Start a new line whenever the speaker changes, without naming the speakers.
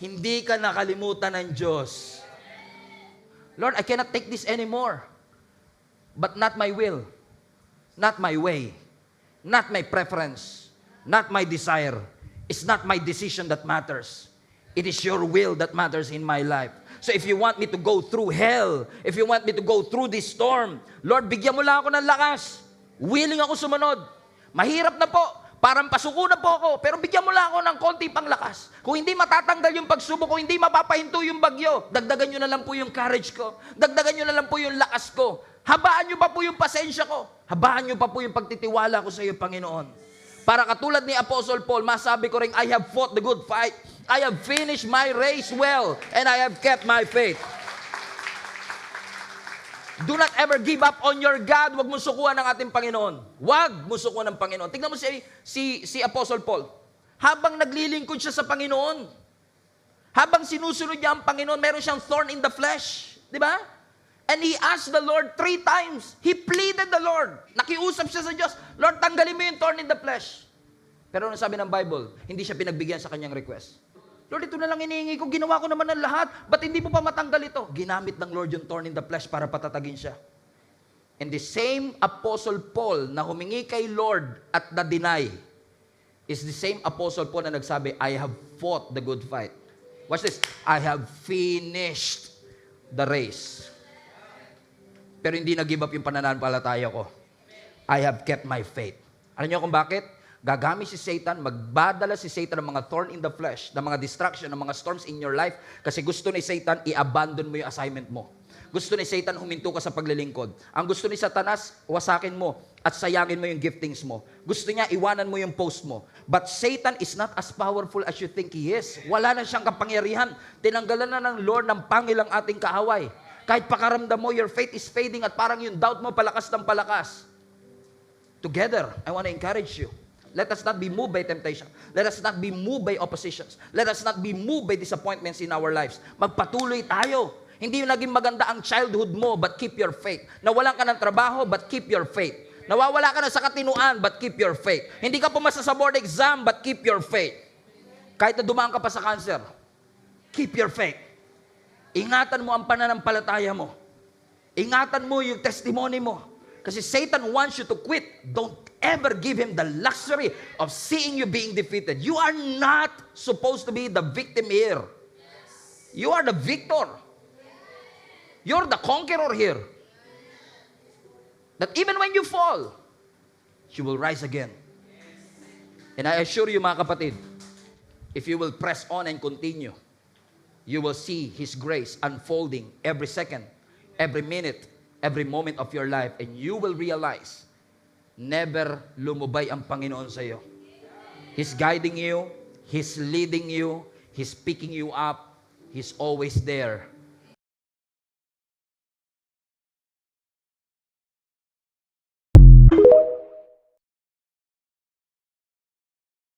Hindi ka nakalimutan ng Diyos. Lord, I cannot take this anymore. But not my will, not my way, not my preference, not my desire. It's not my decision that matters. It is your will that matters in my life. So if you want me to go through hell, if you want me to go through this storm, Lord, bigyan mo lang ako ng lakas. Willing ako sumunod. Mahirap na po. Parang pasuko na po ako. Pero bigyan mo lang ako ng konti pang lakas. Kung hindi matatanggal yung pagsubok, kung hindi mapapahinto yung bagyo, dagdagan nyo na lang po yung courage ko. Dagdagan nyo na lang po yung lakas ko. Habaan nyo pa po yung pasensya ko. Habaan nyo pa po yung pagtitiwala ko sa iyo, Panginoon. Para katulad ni Apostle Paul, masabi ko rin, I have fought the good fight. I have finished my race well. And I have kept my faith. Do not ever give up on your God. Huwag mo sukuan ng ating Panginoon. Huwag mo sukuan ng Panginoon. Tingnan mo si Apostle Paul. Habang naglilingkod siya sa Panginoon, habang sinusunod niya ang Panginoon, meron siyang thorn in the flesh. Di ba? And he asked the Lord 3 times. He pleaded the Lord. Nakiusap siya sa Diyos, Lord, tanggalin mo yung thorn in the flesh. Pero ano sabi ng Bible? Hindi siya pinagbigyan sa kanyang request. Lord, ito na lang inihingi ko. Ginawa ko naman ng lahat. Ba't hindi mo pa matanggal ito? Ginamit ng Lord yung thorn in the flesh para patatagin siya. And the same Apostle Paul na humingi kay Lord at na-deny is the same Apostle Paul na nagsabi, I have fought the good fight. Watch this. I have finished the race. Pero hindi na-give up yung pananampalataya ko. I have kept my faith. Alam niyo kung bakit? Gagamit si Satan, magbadala si Satan ng mga thorn in the flesh, ng mga distraction, ng mga storms in your life, kasi gusto ni Satan, i-abandon mo yung assignment mo. Gusto ni Satan, huminto ka sa paglilingkod. Ang gusto ni Satanas, wasakin mo at sayangin mo yung giftings mo. Gusto niya, iwanan mo yung post mo. But Satan is not as powerful as you think he is. Wala na siyang kapangyarihan. Tinanggalan na ng Lord ng pangilang ating kaaway. Kahit pakaramdam mo, your faith is fading at parang yung doubt mo palakas ng palakas. Together, I want to encourage you. Let us not be moved by temptation. Let us not be moved by oppositions. Let us not be moved by disappointments in our lives. Magpatuloy tayo. Hindi yung naging maganda ang childhood mo, but keep your faith. Nawalan ka ng trabaho, but keep your faith. Nawawala ka na sa katinuan, but keep your faith. Hindi ka pumasa sa board exam, but keep your faith. Kahit na dumaan ka pa sa cancer, keep your faith. Ingatan mo ang pananampalataya mo. Ingatan mo yung testimony mo. Kasi Satan wants you to quit. Don't ever give him the luxury of seeing you being defeated. You are not supposed to be the victim here. You are the victor. You're the conqueror here. That even when you fall, you will rise again. And I assure you, mga kapatid, if you will press on and continue, you will see His grace unfolding every second, every minute, every moment of your life, and you will realize, never lumubay ang Panginoon sa iyo. He's guiding you, He's leading you, He's picking you up, He's always there